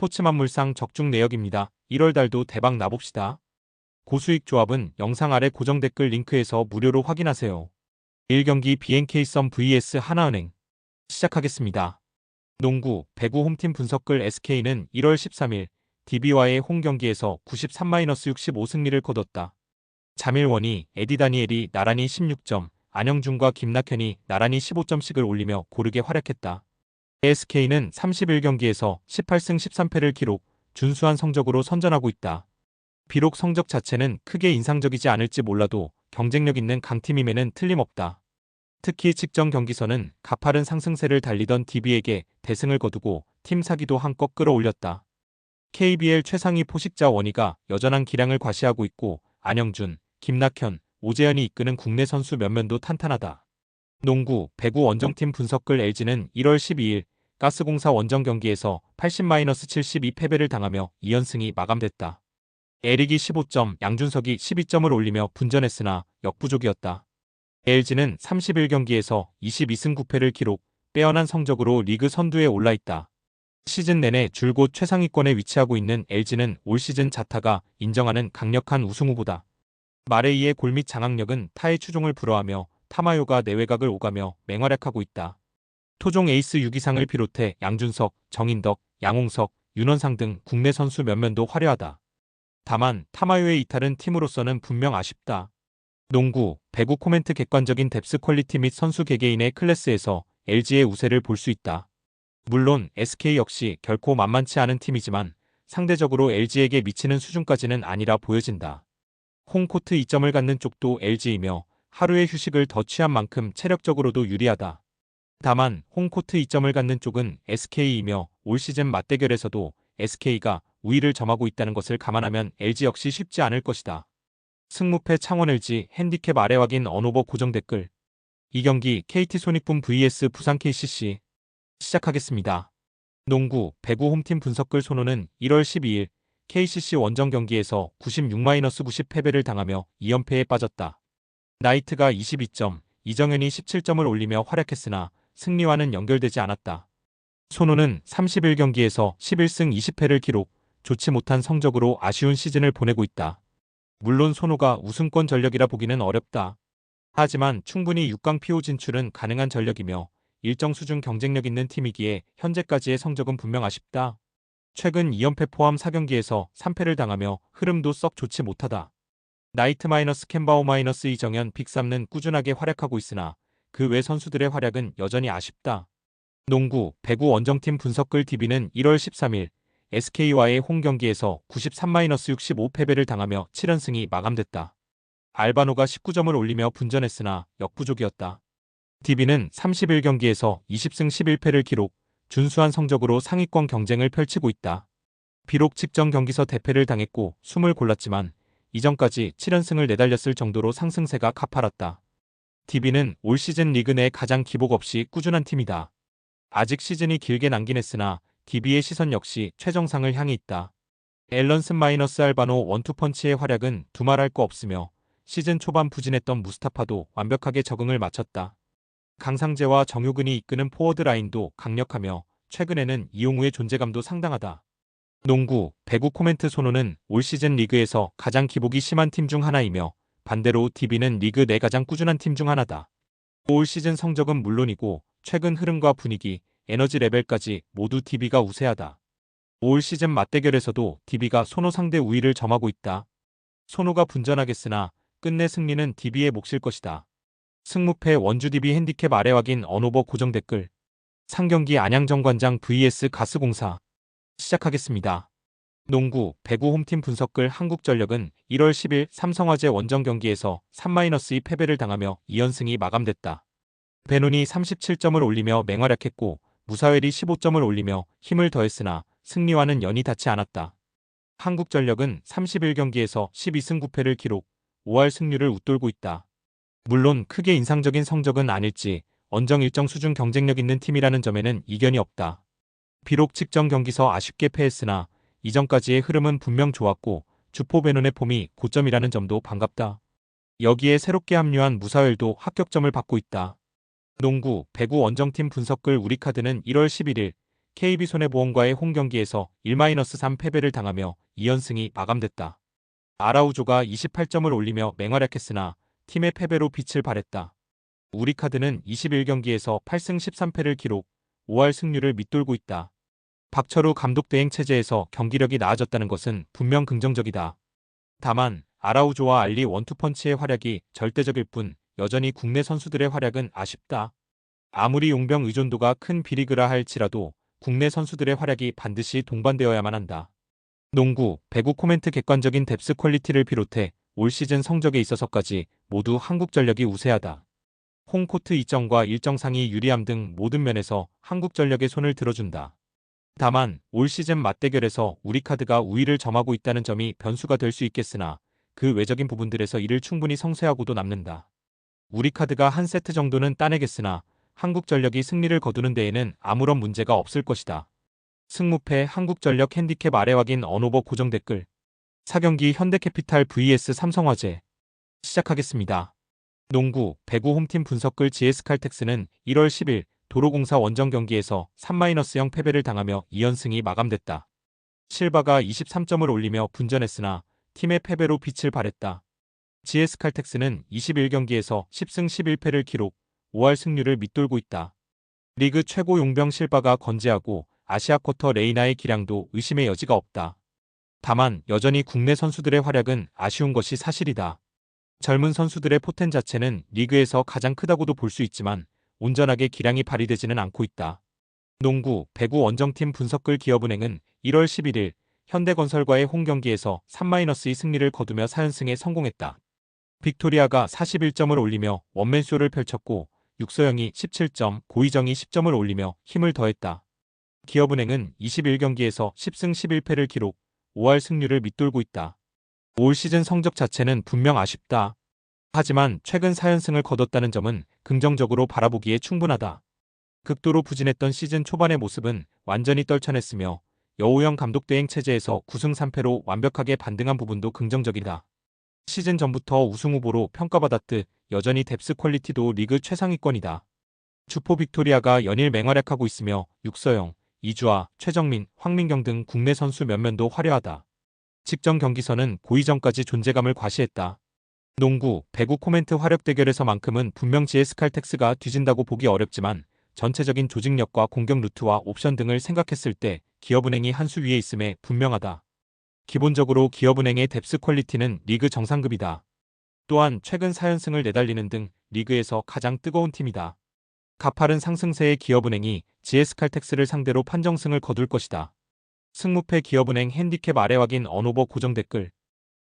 스포츠만물상 적중 내역입니다. 1월 달도 대박 나봅시다. 고수익 조합은 영상 아래 고정 댓글 링크에서 무료로 확인하세요. 1경기 BNK썸 vs 하나은행 시작하겠습니다. 농구, 배구 홈팀 분석글 SK는 1월 13일 DB와의 홈 경기에서 93-65 승리를 거뒀다. 자밀원이, 에디 다니엘이 나란히 16점, 안영준과 김낙현이 나란히 15점씩을 올리며 고르게 활약했다. SK는 31경기에서 18승 13패를 기록, 준수한 성적으로 선전하고 있다. 비록 성적 자체는 크게 인상적이지 않을지 몰라도 경쟁력 있는 강팀임에는 틀림없다. 특히 직전 경기서는 가파른 상승세를 달리던 DB에게 대승을 거두고 팀 사기도 한껏 끌어올렸다. KBL 최상위 포식자 원희가 여전한 기량을 과시하고 있고 안영준, 김낙현, 오재현이 이끄는 국내 선수 면면도 탄탄하다. 농구, 배구 원정팀 분석글 LG는 1월 12일 가스공사 원정 경기에서 80-72 패배를 당하며 2연승이 마감됐다. 에릭이 15점, 양준석이 12점을 올리며 분전했으나 역부족이었다. LG는 31경기에서 22승 9패를 기록, 빼어난 성적으로 리그 선두에 올라있다. 시즌 내내 줄곧 최상위권에 위치하고 있는 LG는 올 시즌 자타가 인정하는 강력한 우승 후보다. 마레이의 골밑 장악력은 타의 추종을 불허하며 타마요가 내외곽을 오가며 맹활약하고 있다. 토종 에이스 유기상을 비롯해 양준석, 정인덕, 양홍석, 윤원상 등 국내 선수 면면도 화려하다. 다만 타마요의 이탈은 팀으로서는 분명 아쉽다. 농구, 배구 코멘트 객관적인 뎁스 퀄리티 및 선수 개개인의 클래스에서 LG의 우세를 볼 수 있다. 물론 SK 역시 결코 만만치 않은 팀이지만 상대적으로 LG에게 미치는 수준까지는 아니라 보여진다. 홈코트 2점을 갖는 쪽도 LG이며 하루의 휴식을 더 취한 만큼 체력적으로도 유리하다. 다만 홈코트 2점을 갖는 쪽은 SK이며 올 시즌 맞대결에서도 SK가 우위를 점하고 있다는 것을 감안하면 LG 역시 쉽지 않을 것이다. 승무패 창원 LG 핸디캡 아래 확인 언오버 고정 댓글. 이 경기 KT 손익분 vs 부산 KCC 시작하겠습니다. 농구, 배구 홈팀 분석글 손호는 1월 12일 KCC 원정 경기에서 96-90 패배를 당하며 2연패에 빠졌다. 나이트가 22점, 이정현이 17점을 올리며 활약했으나 승리와는 연결되지 않았다. 손호는 31경기에서 11승 20패를 기록, 좋지 못한 성적으로 아쉬운 시즌을 보내고 있다. 물론 손호가 우승권 전력이라 보기는 어렵다. 하지만 충분히 6강 PO 진출은 가능한 전력이며 일정 수준 경쟁력 있는 팀이기에 현재까지의 성적은 분명 아쉽다. 최근 2연패 포함 4경기에서 3패를 당하며 흐름도 썩 좋지 못하다. 나이트 마이너스 캔바오 마이너스 이정현 빅3는 꾸준하게 활약하고 있으나 그 외 선수들의 활약은 여전히 아쉽다. 농구, 배구 원정팀 분석글 DB는 1월 13일 SK와의 홈 경기에서 93-65 패배를 당하며 7연승이 마감됐다. 알바노가 19점을 올리며 분전했으나 역부족이었다. DB는 31경기에서 20승 11패를 기록, 준수한 성적으로 상위권 경쟁을 펼치고 있다. 비록 직전 경기서 대패를 당했고 숨을 골랐지만 이전까지 7연승을 내달렸을 정도로 상승세가 가팔랐다. DB는 올 시즌 리그 내 가장 기복 없이 꾸준한 팀이다. 아직 시즌이 길게 남긴 했으나 DB의 시선 역시 최정상을 향해 있다. 앨런슨 마이너스 알바노 원투펀치의 활약은 두말할 거 없으며 시즌 초반 부진했던 무스타파도 완벽하게 적응을 마쳤다. 강상재와 정효근이 이끄는 포워드 라인도 강력하며 최근에는 이용우의 존재감도 상당하다. 농구, 배구 코멘트 손호는 올 시즌 리그에서 가장 기복이 심한 팀 중 하나이며 반대로 DB는 리그 내 가장 꾸준한 팀 중 하나다. 올 시즌 성적은 물론이고 최근 흐름과 분위기, 에너지 레벨까지 모두 DB가 우세하다. 올 시즌 맞대결에서도 DB가 손호 상대 우위를 점하고 있다. 손호가 분전하겠으나 끝내 승리는 DB의 몫일 것이다. 승무패 원주 DB 핸디캡 아래 확인 언오버 고정 댓글. 상경기 안양정관장 vs 가스공사 시작하겠습니다. 농구, 배구 홈팀 분석글 한국전력은 1월 10일 삼성화재 원정 경기에서 3-2 패배를 당하며 2연승이 마감됐다. 베논이 37점을 올리며 맹활약했고 무사웰이 15점을 올리며 힘을 더했으나 승리와는 연이 닿지 않았다. 한국전력은 31경기에서 12승 9패를 기록, 5할 승률을 웃돌고 있다. 물론 크게 인상적인 성적은 아닐지 언정 일정 수준 경쟁력 있는 팀이라는 점에는 이견이 없다. 비록 직전 경기서 아쉽게 패했으나 이전까지의 흐름은 분명 좋았고 주포 베논의 폼이 고점이라는 점도 반갑다. 여기에 새롭게 합류한 무사웰도 합격점을 받고 있다. 농구, 배구 원정팀 분석글 우리카드는 1월 11일 KB손해보험과의 홈경기에서 1-3 패배를 당하며 2연승이 마감됐다. 아라우조가 28점을 올리며 맹활약했으나 팀의 패배로 빛을 발했다. 우리카드는 21경기에서 8승 13패를 기록, 5할 승률을 밑돌고 있다. 박철우 감독 대행 체제에서 경기력이 나아졌다는 것은 분명 긍정적이다. 다만 아라우조와 알리 원투펀치의 활약이 절대적일 뿐 여전히 국내 선수들의 활약은 아쉽다. 아무리 용병 의존도가 큰 B리그라 할지라도 국내 선수들의 활약이 반드시 동반되어야만 한다. 농구, 배구 코멘트 객관적인 뎁스 퀄리티를 비롯해 올 시즌 성적에 있어서까지 모두 한국전력이 우세하다. 홈코트 이점과 일정상의 유리함 등 모든 면에서 한국전력의 손을 들어준다. 다만 올 시즌 맞대결에서 우리카드가 우위를 점하고 있다는 점이 변수가 될 수 있겠으나 그 외적인 부분들에서 이를 충분히 성쇠하고도 남는다. 우리카드가 한 세트 정도는 따내겠으나 한국전력이 승리를 거두는 데에는 아무런 문제가 없을 것이다. 승무패 한국전력 핸디캡 아래 확인 언오버 고정 댓글 4경기 현대캐피탈 vs 삼성화재 시작하겠습니다. 농구, 배구 홈팀 분석글 GS칼텍스는 1월 10일 도로공사 원정 경기에서 3-0 패배를 당하며 2연승이 마감됐다. 실바가 23점을 올리며 분전했으나 팀의 패배로 빛을 발했다. GS칼텍스는 21경기에서 10승 11패를 기록, 5할 승률을 밑돌고 있다. 리그 최고 용병 실바가 건재하고 아시아쿼터 레이나의 기량도 의심의 여지가 없다. 다만 여전히 국내 선수들의 활약은 아쉬운 것이 사실이다. 젊은 선수들의 포텐 자체는 리그에서 가장 크다고도 볼 수 있지만 온전하게 기량이 발휘되지는 않고 있다. 농구, 배구 원정팀 분석글 기업은행은 1월 11일 현대건설과의 홈경기에서 3-2 승리를 거두며 4연승에 성공했다. 빅토리아가 41점을 올리며 원맨쇼를 펼쳤고 육서영이 17점, 고희정이 10점을 올리며 힘을 더했다. 기업은행은 21경기에서 10승 11패를 기록, 5할 승률을 밑돌고 있다. 올 시즌 성적 자체는 분명 아쉽다. 하지만 최근 4연승을 거뒀다는 점은 긍정적으로 바라보기에 충분하다. 극도로 부진했던 시즌 초반의 모습은 완전히 떨쳐냈으며 여우영 감독 대행 체제에서 9승 3패로 완벽하게 반등한 부분도 긍정적이다. 시즌 전부터 우승 후보로 평가받았듯 여전히 뎁스 퀄리티도 리그 최상위권이다. 주포 빅토리아가 연일 맹활약하고 있으며 육서영, 이주아, 최정민, 황민경 등 국내 선수 면면도 화려하다. 직전 경기선은 고의전까지 존재감을 과시했다. 농구, 배구 코멘트 화력 대결에서만큼은 분명 GS칼텍스가 뒤진다고 보기 어렵지만 전체적인 조직력과 공격 루트와 옵션 등을 생각했을 때 기업은행이 한 수 위에 있음에 분명하다. 기본적으로 기업은행의 뎁스 퀄리티는 리그 정상급이다. 또한 최근 4연승을 내달리는 등 리그에서 가장 뜨거운 팀이다. 가파른 상승세의 기업은행이 GS칼텍스를 상대로 판정승을 거둘 것이다. 승무패 기업은행 핸디캡 아래 확인 언오버 고정 댓글